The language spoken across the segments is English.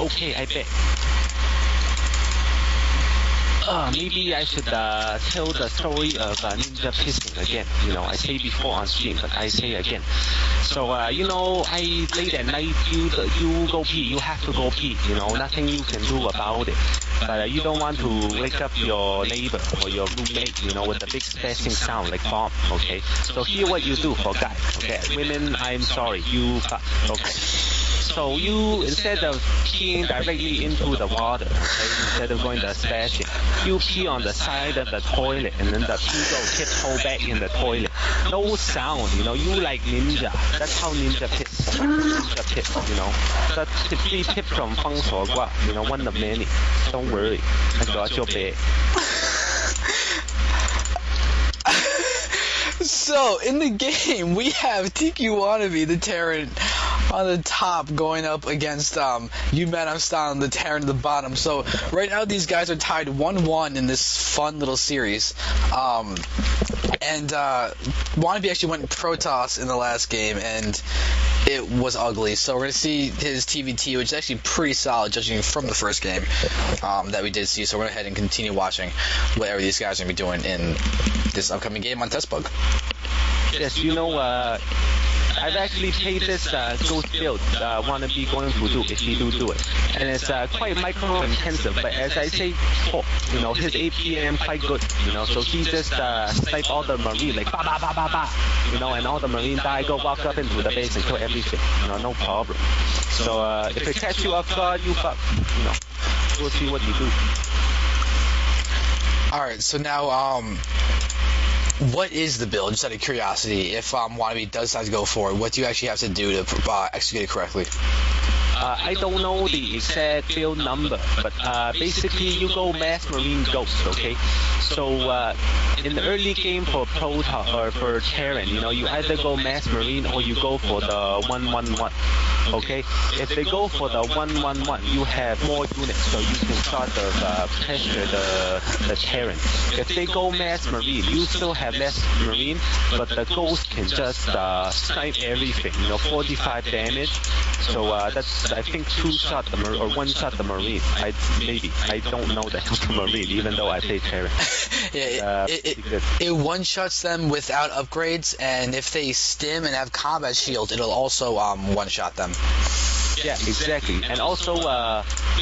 okay, I bet. Maybe I should tell the story of ninja pissing again. I say before on stream, but I say again. So, I late at night, you go pee, you have to go pee, nothing you can do about it. But you don't want to wake up your neighbor or your roommate, with a big splashing sound like bomb, okay? So here what you do for guys, okay? Women, I'm sorry, you fuck, okay? So you, instead of peeing directly into the water, okay, instead of going to splashing, you pee on the side of the toilet, and then the pee go tiptoe back in the toilet. No sound, you like ninja. That's how ninja piss. Ninja piss, That's the free tip from Fung Soh Gua, one of many. Don't worry, I got your back. So, in the game, we have tQWannaBe, the Terran, on the top, going up against UMadImStylin, the Terran at the bottom. So, right now, these guys are tied 1-1 in this fun little series. Wannabe actually went pro toss in the last game, and it was ugly. So, we're going to see his TVT, which is actually pretty solid, judging from the first game that we did see. So, we're going to go ahead and continue watching whatever these guys are going to be doing in this upcoming game on Testbug. Yes, I've actually played this ghost build, Wannabe going to do if he do it. And it's quite micro-intensive, but as I say before, his APM quite good, so he just snipe all the marine, like ba ba ba ba ba, and all the marine die, go walk up into the base and kill everything, no problem. So if it catch you off guard, you fuck, we'll see what you do. Alright, so now, what is the build, just out of curiosity? If Wannabe does decide to go for it, what do you actually have to do to execute it correctly? I don't know the exact build number, but basically you go Mass Marine Ghost, okay? So in the early game for Protoss or for Terran, you either go Mass Marine or you go for the 1-1-1. Okay, if they go for the 1-1-1, you have more units, so you can sort of pressure the Terran. If they go Mass Marine, you still have less Marine, but the Ghost can just snipe everything, 45 damage. So that's, I think, 2-shot the Marine, or 1-shot the Marine. I don't know the Marine, even though I play Terran. Yeah, it one-shots them without upgrades, and if they stim and have combat shield, it'll also one-shot them. Yeah, exactly. And also,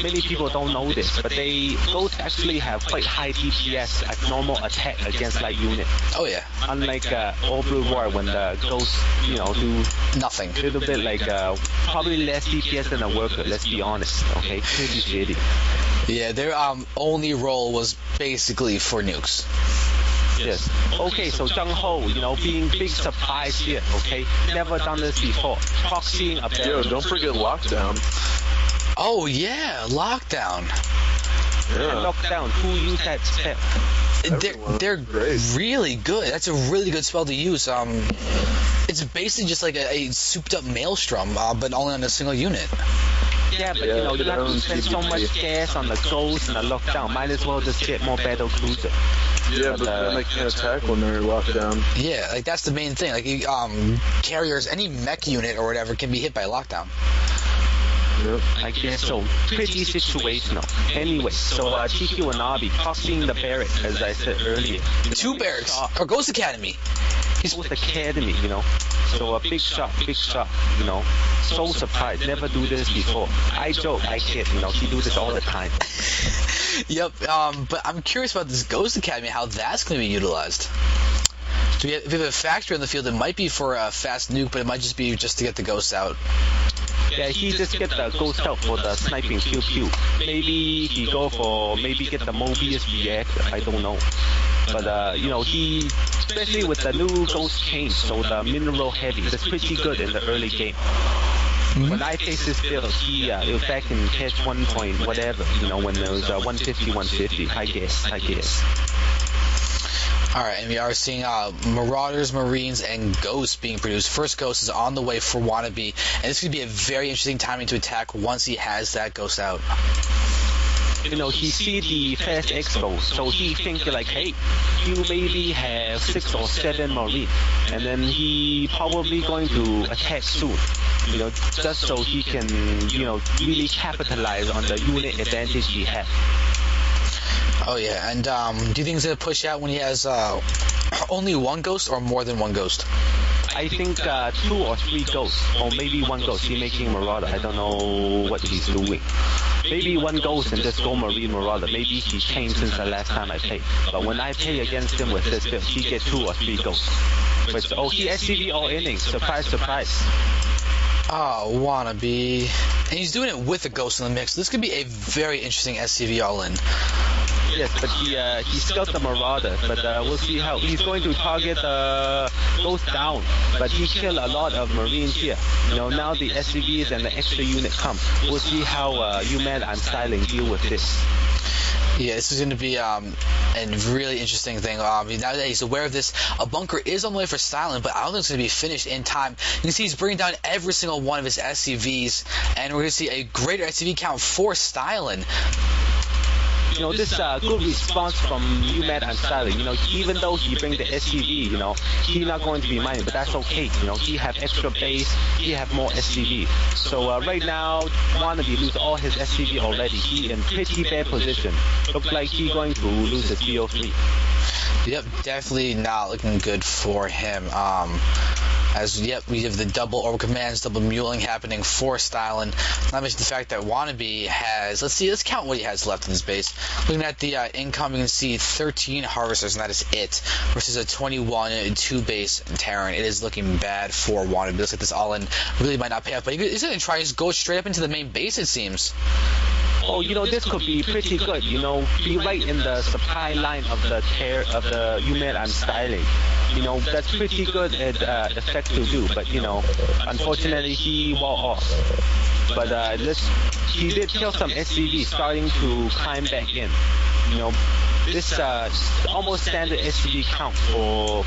many people don't know this, but those actually have quite high DPS at normal attack against light unit. Oh yeah. Unlike Old War when the ghosts, do nothing. A little bit like probably less DPS than a worker. Let's be honest. Okay, pretty shitty. Yeah, their only role was basically for nukes. Yes. Okay, so Jung Hoon, being big surprise here, okay? Never done this before. Proxying a barrel. Yo, don't forget Lockdown. Oh yeah, Lockdown. Yeah. Lockdown, who used that spell? They're really good. That's a really good spell to use. It's basically just like a souped up maelstrom, but only on a single unit. Yeah, but you have to spend so much gas on the ghost and the lockdown. Might as well just get more battle cruiser. Yeah, but then they can't attack when they're locked down. Yeah, like that's the main thing. Like carriers, any mech unit or whatever can be hit by lockdown. Yep. I guess so. Pretty situational. Anyway, so tQWannaBe crossing the barrack, as I said earlier. 2 barracks, or Ghost Academy. He's with Academy, So a big shot, So surprised, never do this before. I joke, I kid, he do this all the time. Yep, but I'm curious about this Ghost Academy, how that's going to be utilized. So if we have a factory in the field, it might be for a fast nuke, but it might just be just to get the ghosts out. Yeah, he just get the ghost out for the sniping pew. Maybe he go for, get the Mobius reactor, I don't know. But, he, especially with the new ghost change, so the mineral heavy, that's pretty good in the early game. When I face this build, if I can catch 1 point, whatever, when there was 150, I guess. Alright, and we are seeing Marauders, Marines, and Ghosts being produced. First Ghost is on the way for Wannabe, and this could be a very interesting timing to attack once he has that Ghost out. He see the fast expo, so he think like, hey, you maybe have 6 or 7 Marine, and then he probably going to attack soon. just so he can, really capitalize on the unit advantage he has. Oh yeah, and do you think he's gonna push out when he has only one ghost or more than one ghost? I think 2 or 3 ghosts, or maybe 1 ghost. He's making Marauder. I don't know what he's doing. Maybe 1 ghost and just go Marine Marauder. Maybe he changed since the last time I played. But when I play against him with this build, he gets 2 or 3 ghosts. He SCV all innings. Surprise, surprise. Oh, Wannabe. And he's doing it with a ghost in the mix. This could be a very interesting SCV all-in. Yes, but he scouts the Marauder, but we'll see how he's going to target Ghost down, but he killed a lot of Marines here. Now the SCVs and the extra unit come. We'll see how UMadImStylin deal with this. Yeah, this is going to be a really interesting thing. Now that he's aware of this, a bunker is on the way for Stylin, but I don't think it's going to be finished in time. You can see he's bringing down every single one of his SCVs, and we're going to see a greater SCV count for Stylin. This good response from UMadImStylin. Even though he bring the SCV, he's not going to be mining, but that's okay. He have extra base, he have more SCV. So right now, Wannabe lose all his SCV already. He in pretty bad position. Looks like he's going to lose his BO3. Yep, definitely not looking good for him. We have the double orbital commands, double muling happening for Stylin. Not to mention the fact that Wannabe has, let's count what he has left in his base. Looking at the income, you can see 13 harvesters, and that is it, versus a 21 2-base Terran. It is looking bad for Wannabe. It looks like this all-in really might not pay off, but he's going to try to go straight up into the main base, it seems. Oh, this could be pretty good. Be right in the supply line of the UMadImStylin. That's pretty good effect to do. But unfortunately he wore off. But he did kill some SCV, starting to climb back in. This almost standard SCV count for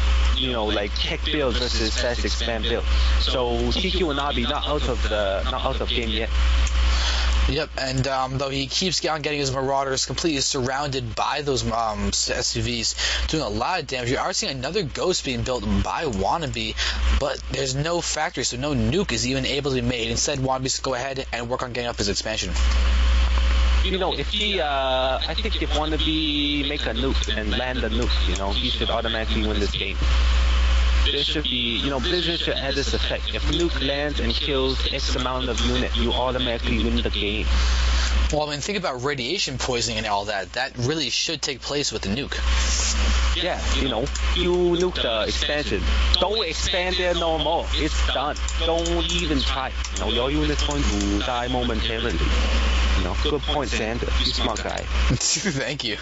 like tech build versus fast expand build. So tQWannaBe not out of game yet. Yep, and though he keeps on getting his Marauders completely surrounded by those SCVs, doing a lot of damage. You are seeing another ghost being built by Wannabe, but there's no factory, so no nuke is even able to be made. Instead, Wannabe's go ahead and work on getting up his expansion. If he, I think if Wannabe make a nuke and land a nuke, he should automatically win this game. There should be, Blizzard should add this effect. If nuke lands and kills X amount of unit, you automatically win the game. Well, think about radiation poisoning and all that. That really should take place with the nuke. Yeah, you nuke the expansion. Don't expand there no more. It's done. Don't even try. Your unit's going to die momentarily. Good point, Xander. You smart guy. Thank you.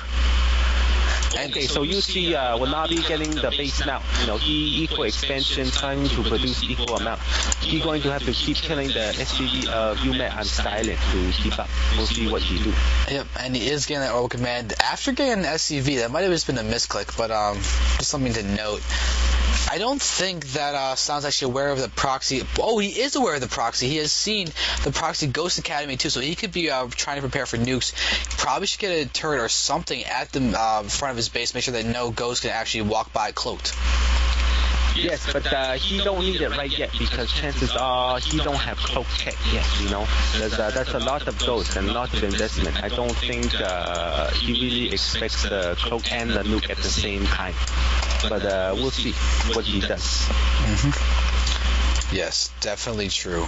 Okay, so you see Wannabe getting the base now. He equal expansion, trying to produce equal amount. He's going to have to keep killing the SCV of UMadImStylin to keep up. We'll see what he do. Yep, and he is getting that orbital command. After getting an SCV, that might have just been a misclick, but just something to note. I don't think that Stan's actually aware of the proxy. Oh, he is aware of the proxy. He has seen the proxy Ghost Academy too, so he could be trying to prepare for nukes. He probably should get a turret or something at the front of his base, make sure that no ghost can actually walk by cloaked. Yes, but he don't need it right yet because chances are he don't have cloak tech yet. That's a lot of ghosts and a lot of investment. I don't think he really expects the cloak and the nuke at the same time. But we'll see what he does. Mm-hmm. Yes, definitely true.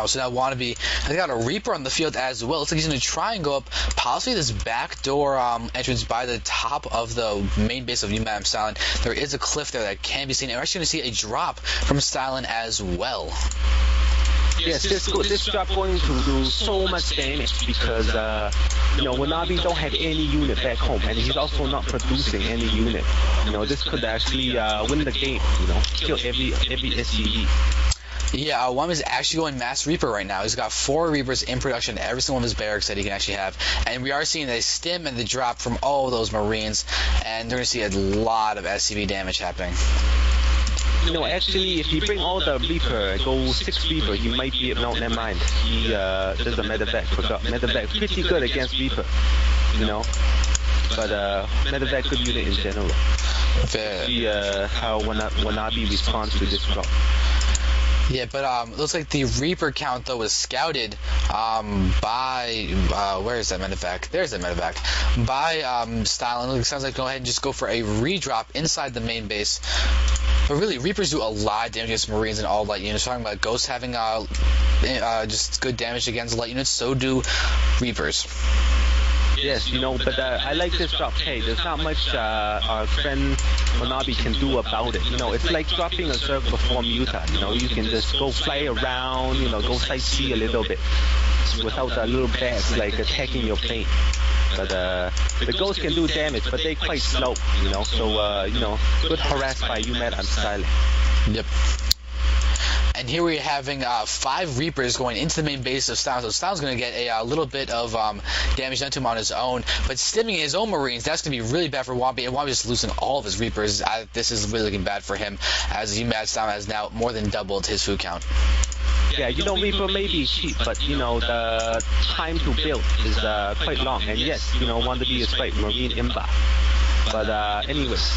So now Wannabe has got a Reaper on the field as well. Looks like he's going to try and go up possibly this back door entrance by the top of the main base of UMadImStylin. There is a cliff there that can be seen. And we're actually going to see a drop from Stylin as well. Yes, this drop going to do so much damage because Wannabe don't have any unit back home, and he's also not producing any unit. This could actually win the game. Kill every SCV. Yeah, Wannabe's actually going Mass Reaper right now. He's got 4 Reapers in production, every single one of his barracks that he can actually have. And we are seeing the stim and the drop from all of those Marines, and they're going to see a lot of SCV damage happening. Actually, if you bring all the Reaper, go 6 Reaper, he might be, no, never mind. He does a medevac, forgot. Medevac, pretty good against Reaper, But medevac good unit in general. See how Wannabe responds to this drop. Yeah, but looks like the Reaper count though was scouted by where is that medevac? There's that medevac. By Stylin. It sounds like go ahead and just go for a redrop inside the main base. But really, Reapers do a lot of damage against Marines and all light units. Talking about Ghosts having just good damage against light units, so do Reapers. Yes, but I like this drop. Hey, there's not much our friend tQWannaBe can do about it. It's like dropping a Zerg before Muta. You can just go fly around, go sightsee a little bit without the little bats like attacking your plane. But the Ghosts can do damage, but they're quite slow, So, good harass by UMadImStylin. Yep. And here we're having 5 Reapers going into the main base of Stylin. So Stylin's going to get a little bit of damage done to him on his own. But stimming his own Marines, that's going to be really bad for tQWannaBe. And tQWannaBe just losing all of his Reapers. This is really looking bad for him, as UMadImStylin has now more than doubled his food count. Yeah, Reaper may be cheap, but the time to build is quite long. And yes, tQWannaBe is right, Marine Imba. But anyways,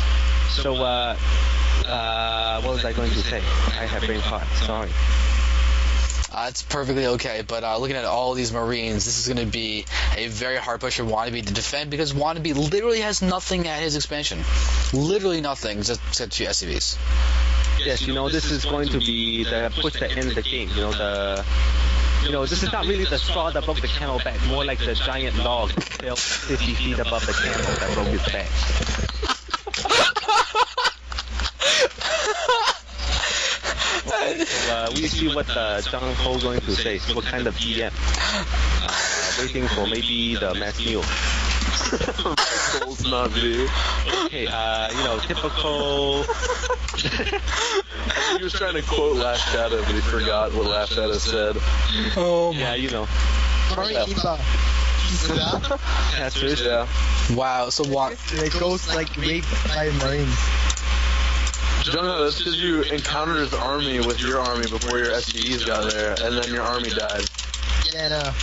so what was I going to say? I have brain fart. Sorry. It's perfectly okay, but looking at all these Marines, this is going to be a very hard push for tQWannaBe to defend, because tQWannaBe literally has nothing at his expansion. Literally nothing, except 2 SCVs. Yes, this is going to be the push that ends the game. This is not really the straw above the camel back, more like the giant log built 50 feet above the camel that broke his back. So we see what Jung Hoon going to say. What kind of DM? Waiting for maybe the mass meal. Goals not be. Okay, typical. He was trying to quote Last Shadow, but he forgot what Last Shadow said. Oh my. Yeah, That's true. Yeah. Wow, so what? It goes like raped by Marines. Jung Hoon, that's because you encountered his army with your army before your SCVs got there, and then your army died. Yeah, no.